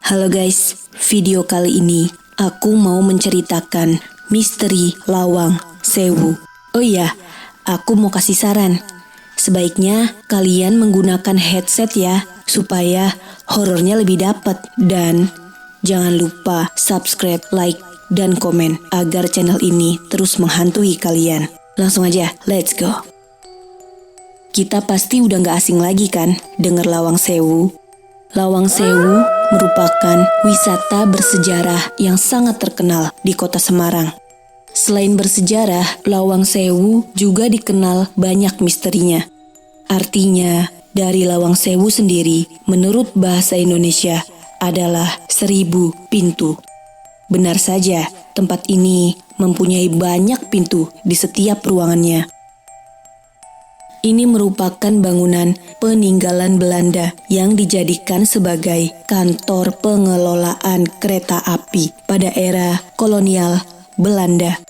Halo guys, video kali ini aku mau menceritakan misteri Lawang Sewu. Oh iya, aku mau kasih saran. Sebaiknya kalian menggunakan headset ya, supaya horornya lebih dapat. Dan jangan lupa subscribe, like, dan komen agar channel ini terus menghantui kalian. Langsung aja, let's go. Kita pasti udah gak asing lagi kan denger Lawang Sewu. Lawang Sewu merupakan wisata bersejarah yang sangat terkenal di kota Semarang. Selain bersejarah, Lawang Sewu juga dikenal banyak misterinya. Artinya, dari Lawang Sewu sendiri, menurut bahasa Indonesia, adalah 1000 pintu. Benar saja, tempat ini mempunyai banyak pintu di setiap ruangannya. Ini merupakan bangunan peninggalan Belanda yang dijadikan sebagai kantor pengelolaan kereta api pada era kolonial Belanda.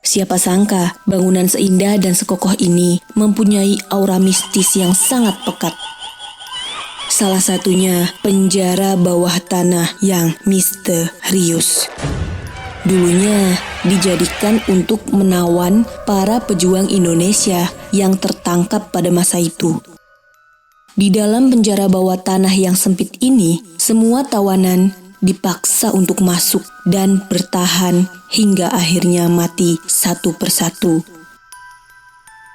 Siapa sangka bangunan seindah dan sekokoh ini mempunyai aura mistis yang sangat pekat. Salah satunya penjara bawah tanah yang misterius. Dulunya dijadikan untuk menawan para pejuang Indonesia yang tertangkap pada masa itu. Di dalam penjara bawah tanah yang sempit ini, semua tawanan dipaksa untuk masuk dan bertahan hingga akhirnya mati satu persatu.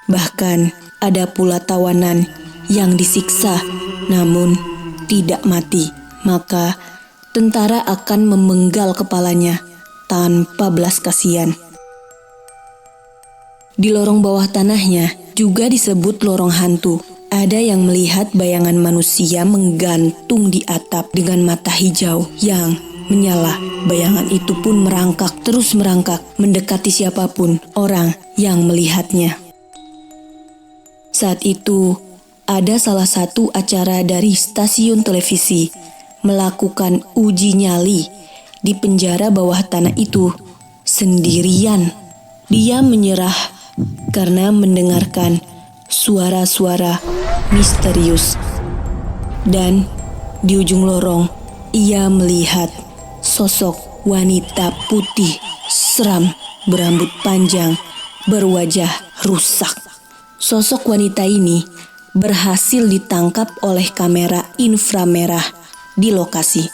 Bahkan ada pula tawanan yang disiksa namun tidak mati, maka tentara akan memenggal kepalanya tanpa belas kasihan. Di lorong bawah tanahnya juga disebut lorong hantu. Ada yang melihat bayangan manusia menggantung di atap dengan mata hijau yang menyala. Bayangan itu pun merangkak, terus merangkak, mendekati siapapun orang yang melihatnya. Saat itu, ada salah satu acara dari stasiun televisi melakukan uji nyali di penjara bawah tanah itu sendirian. Dia menyerah karena mendengarkan suara-suara misterius. Dan di ujung lorong, ia melihat sosok wanita putih seram berambut panjang berwajah rusak. Sosok wanita ini berhasil ditangkap oleh kamera inframerah di lokasi.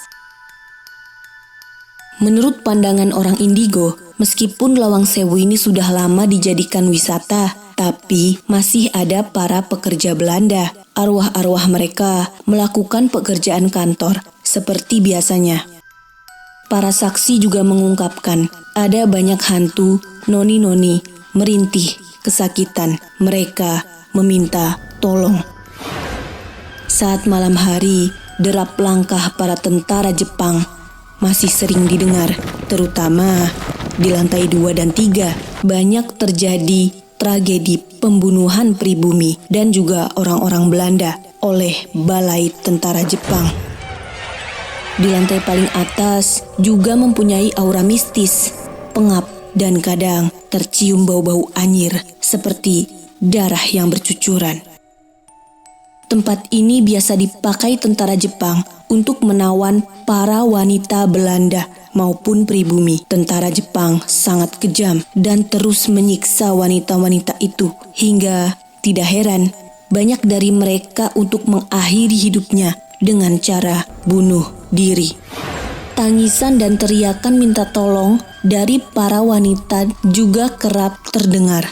Menurut pandangan orang indigo, meskipun Lawang Sewu ini sudah lama dijadikan wisata, tapi masih ada para pekerja Belanda. Arwah-arwah mereka melakukan pekerjaan kantor seperti biasanya. Para saksi juga mengungkapkan ada banyak hantu noni-noni merintih kesakitan. Mereka meminta tolong. Saat malam hari, derap langkah para tentara Jepang masih sering didengar, terutama di lantai 2 dan 3. Banyak terjadi tragedi pembunuhan pribumi dan juga orang-orang Belanda oleh balai tentara Jepang. Di lantai paling atas juga mempunyai aura mistis, pengap, dan kadang tercium bau-bau anyir seperti darah yang bercucuran. Tempat ini biasa dipakai tentara Jepang untuk menawan para wanita Belanda maupun pribumi. Tentara Jepang sangat kejam dan terus menyiksa wanita-wanita itu, hingga tidak heran banyak dari mereka untuk mengakhiri hidupnya dengan cara bunuh diri. Tangisan dan teriakan minta tolong dari para wanita juga kerap terdengar.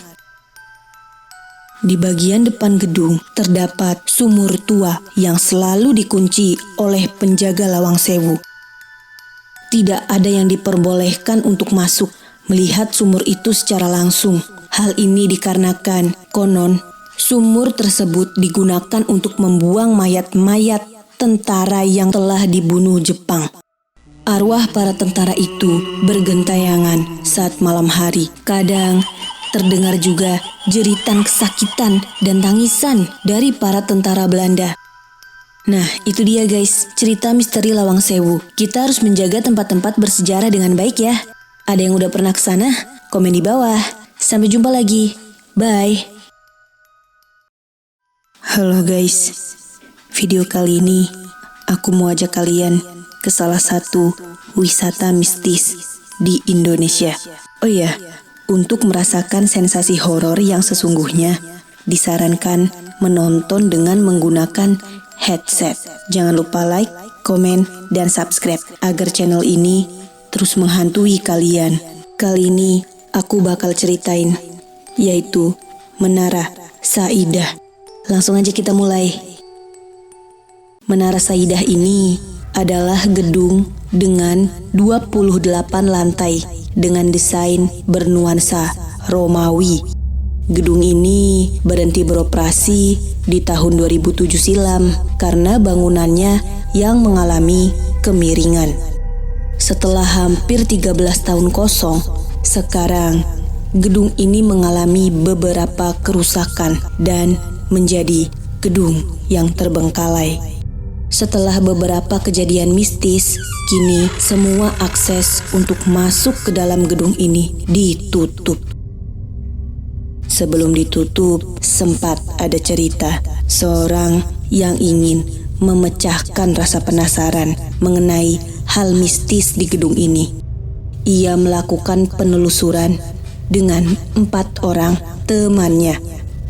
Di bagian depan gedung terdapat sumur tua yang selalu dikunci oleh penjaga Lawang Sewu. Tidak ada yang diperbolehkan untuk masuk melihat sumur itu secara langsung. Hal ini dikarenakan konon sumur tersebut digunakan untuk membuang mayat-mayat tentara yang telah dibunuh Jepang. Arwah para tentara itu bergentayangan saat malam hari. Kadang terdengar juga jeritan kesakitan dan tangisan dari para tentara Belanda. Nah, itu dia guys, cerita misteri Lawang Sewu. Kita harus menjaga tempat-tempat bersejarah dengan baik ya. Ada yang udah pernah ke sana? Komen di bawah. Sampai jumpa lagi. Bye. Halo guys. Video kali ini aku mau ajak kalian ke salah satu wisata mistis di Indonesia. Oh iya, untuk merasakan sensasi horor yang sesungguhnya, disarankan menonton dengan menggunakan headset. Jangan lupa like, komen, dan subscribe agar channel ini terus menghantui kalian. Kali ini aku bakal ceritain, yaitu Menara Saidah. Langsung aja kita mulai. Menara Saidah ini adalah gedung dengan 28 lantai dengan desain bernuansa Romawi. Gedung ini berhenti beroperasi di tahun 2007 silam karena bangunannya yang mengalami kemiringan. Setelah hampir 13 tahun kosong, sekarang gedung ini mengalami beberapa kerusakan dan menjadi gedung yang terbengkalai. Setelah beberapa kejadian mistis, kini semua akses untuk masuk ke dalam gedung ini ditutup. Sebelum ditutup, sempat ada cerita seorang yang ingin memecahkan rasa penasaran mengenai hal mistis di gedung ini. Ia melakukan penelusuran dengan 4 orang temannya.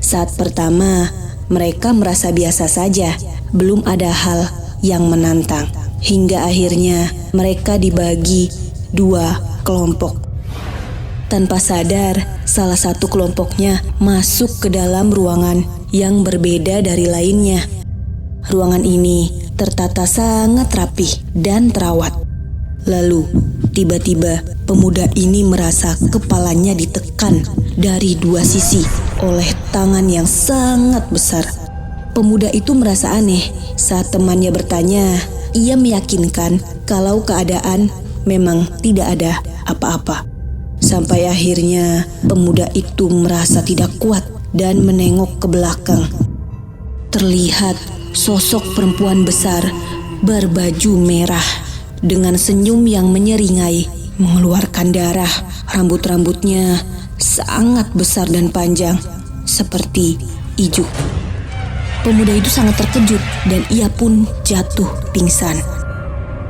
Saat pertama, mereka merasa biasa saja, belum ada hal yang menantang. Hingga akhirnya mereka dibagi 2 kelompok. Tanpa sadar, salah satu kelompoknya masuk ke dalam ruangan yang berbeda dari lainnya. Ruangan ini tertata sangat rapi dan terawat. Lalu, tiba-tiba pemuda ini merasa kepalanya ditekan dari 2 sisi oleh tangan yang sangat besar. Pemuda itu merasa aneh saat temannya bertanya. Ia meyakinkan kalau keadaan memang tidak ada apa-apa. Sampai akhirnya pemuda itu merasa tidak kuat dan menengok ke belakang. Terlihat sosok perempuan besar berbaju merah dengan senyum yang menyeringai, mengeluarkan darah. Rambut-rambutnya sangat besar dan panjang, seperti ijuk. Pemuda itu sangat terkejut dan ia pun jatuh pingsan.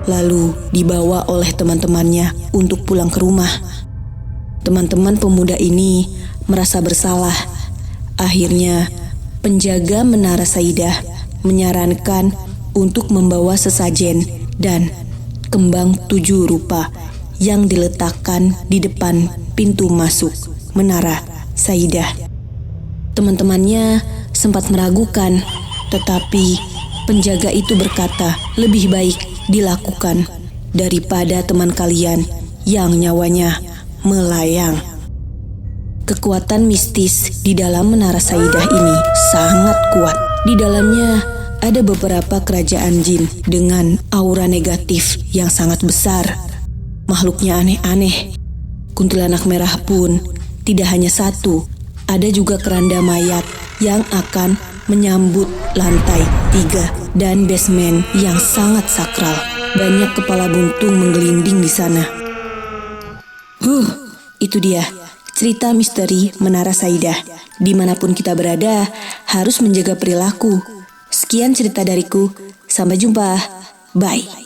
Lalu dibawa oleh teman-temannya untuk pulang ke rumah. Teman-teman pemuda ini merasa bersalah. Akhirnya penjaga Menara Saidah menyarankan untuk membawa sesajen dan kembang 7 rupa yang diletakkan di depan pintu masuk Menara Saidah. Teman-temannya sempat meragukan, tetapi penjaga itu berkata lebih baik dilakukan daripada teman kalian yang nyawanya melayang. Kekuatan mistis di dalam Menara Saidah ini sangat kuat. Di dalamnya ada beberapa kerajaan jin dengan aura negatif yang sangat besar. Makhluknya aneh-aneh. Kuntilanak merah pun tidak hanya satu, ada juga keranda mayat yang akan menyambut lantai 3 dan basement yang sangat sakral. Banyak kepala buntung menggelinding di sana. Itu dia cerita misteri Menara Saidah. Dimanapun kita berada, harus menjaga perilaku. Sekian cerita dariku. Sampai jumpa. Bye.